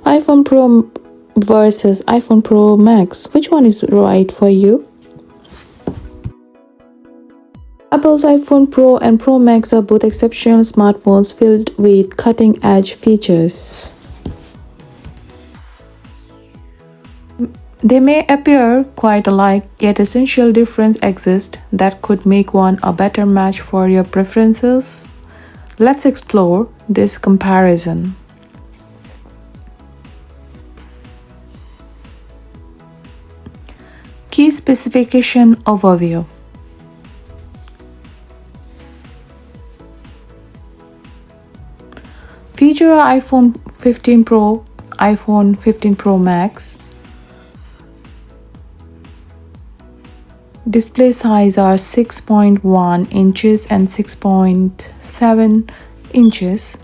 iPhone Pro versus iPhone Pro Max. Which one is right for you? Apple's iPhone Pro and Pro Max are both exceptional smartphones filled with cutting-edge features. They may appear quite alike, yet essential difference exists that could make one a better match for your preferences. Let's explore this comparison. Key specification overview. Feature iPhone 15 Pro, iPhone 15 Pro Max. Display size are 6.1 inches and 6.7 inches.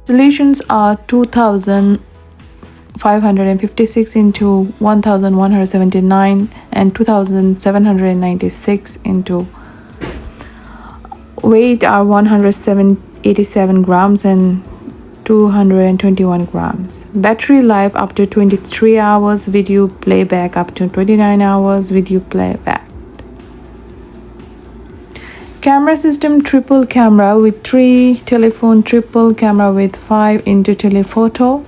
Resolutions are 2556 into 1179 and 2796 into. Weight are 187 grams and 221 grams. Battery life up to 23 hours. Video playback up to 29 hours. Video playback. Camera system: triple camera with 3 telephone, triple camera with 5 into telephoto.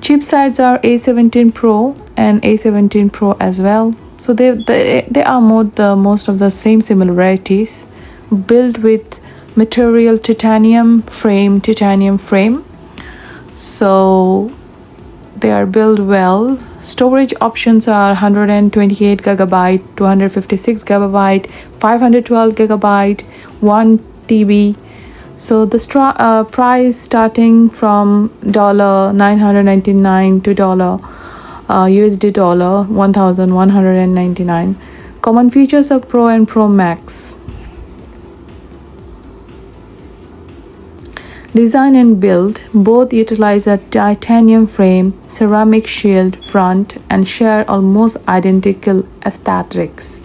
Chipsets are A17 Pro and A17 Pro as well. So they are most of the same similarities. Built with material titanium frame. So they are built well. Storage options are 128 gigabyte, 256 gigabyte, 512 gigabyte, 1 TB. So the price starting from $999 to USD $1,199. Common features of Pro and Pro Max. Design and build. Both utilize a titanium frame, ceramic shield front, and share almost identical aesthetics.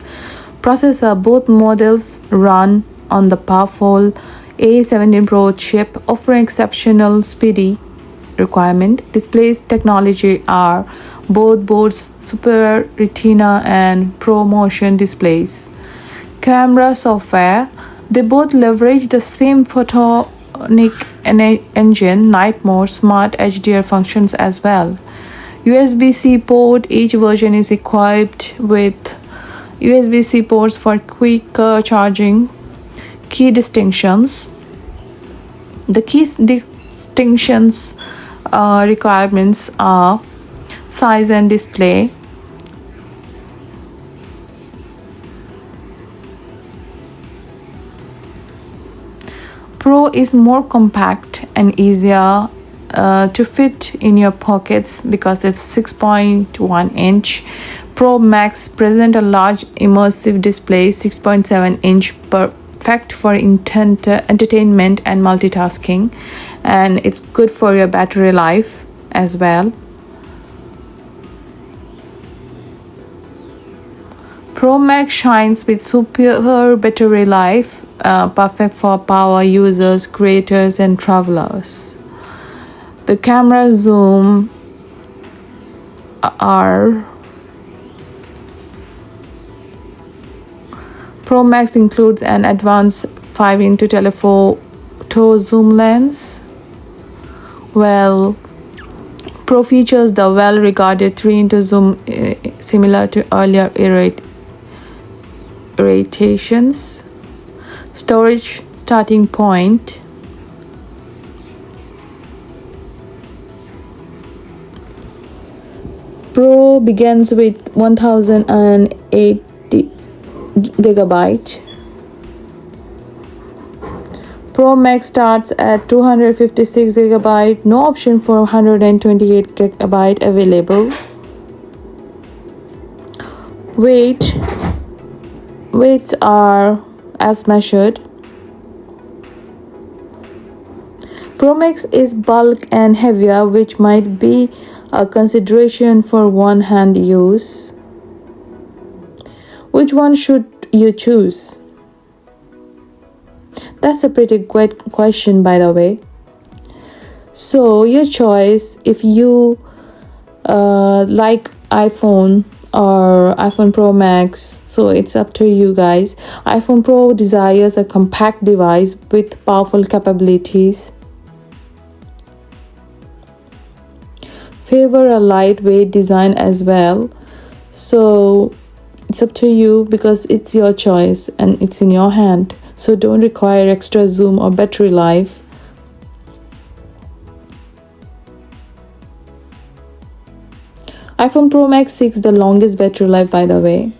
Processor. Both models run on the powerful A17 Pro chip, offering exceptional speedy requirement. Displays technology are both boards Super Retina and Pro Motion displays. Camera software. They both leverage the same photonic engine, night mode, smart HDR functions as well. USB-C port. Each version is equipped with USB-C ports for quicker charging. Key distinctions. The key distinctions requirements are size and display. Pro is more compact and easier to fit in your pockets because it's 6.1 inch. Pro Max present a large immersive display, 6.7 inch, perfect for entertainment and multitasking, and it's good for your battery life as well. Pro Max shines with superior battery life, perfect for power users, creators, and travelers. The camera zoom are Pro Max includes an advanced 5 into telephoto zoom lens. Well, Pro features the well-regarded 3 into zoom, similar to earlier iterations. Storage starting point. Pro begins with 1080 gigabyte. Pro Max starts at 256 gigabyte. No option for 128 gigabyte available. Weights are as measured. Pro Max is bulk and heavier, which might be a consideration for one-hand use. Which one should you choose? That's a pretty good question, by the way. So your choice. If you like iPhone or iPhone Pro Max, so it's up to you guys. iPhone Pro desires a compact device with powerful capabilities. Favor a lightweight design as well. So it's up to you because it's your choice and it's in your hand. So don't require extra zoom or battery life. iPhone Pro Max seeks the longest battery life, by the way.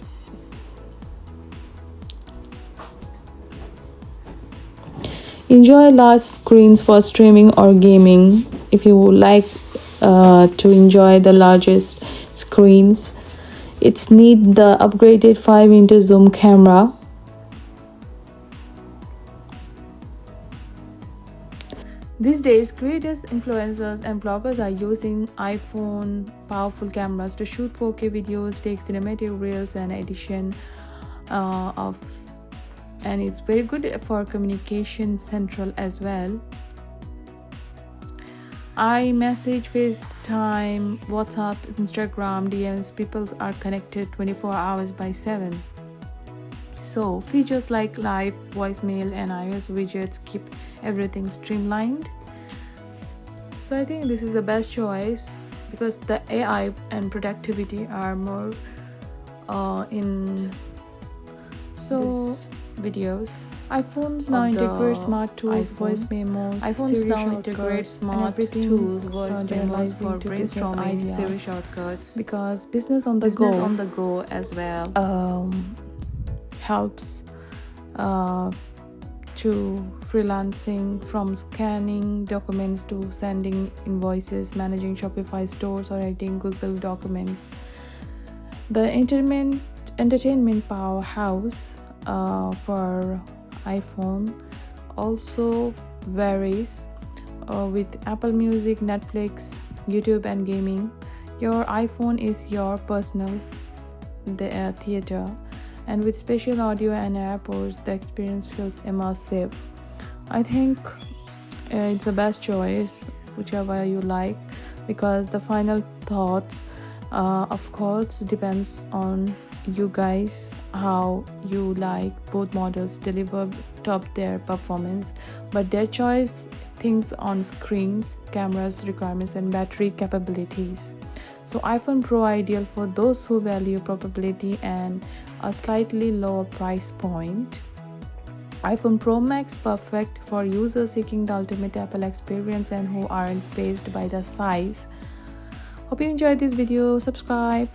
Enjoy large screens for streaming or gaming. If you would like to enjoy the largest screens, it's need the upgraded 5x zoom camera. These days, creators, influencers, and bloggers are using iPhone powerful cameras to shoot 4K videos, take cinematic reels, and edition of, and it's very good for communication central as well. iMessage, FaceTime, WhatsApp, Instagram, DMs, people are connected 24 hours by 7. So features like live voicemail and iOS widgets keep everything streamlined. So I think this is the best choice because the AI and productivity are more in videos. iPhones now integrate smart tools, voice memos, iPhones now integrate smart tools, voice memos for brainstorming, Siri shortcuts. Because business on the go as well helps to freelancing, from scanning documents to sending invoices, managing Shopify stores, or editing Google documents. The entertainment powerhouse for iPhone also varies with Apple Music, Netflix, YouTube, and gaming. Your iPhone is your personal theater, and with spatial audio and AirPods, the experience feels immersive. I think it's the best choice, whichever you like, because the final thoughts, of course, depends on you guys, how you like both models deliver top tier performance, but their choice things on screens, cameras, requirements, and battery capabilities. So iPhone Pro ideal for those who value portability and a slightly lower price point. iPhone Pro Max perfect for users seeking the ultimate Apple experience and who aren't phased by the size. Hope you enjoyed this video. Subscribe.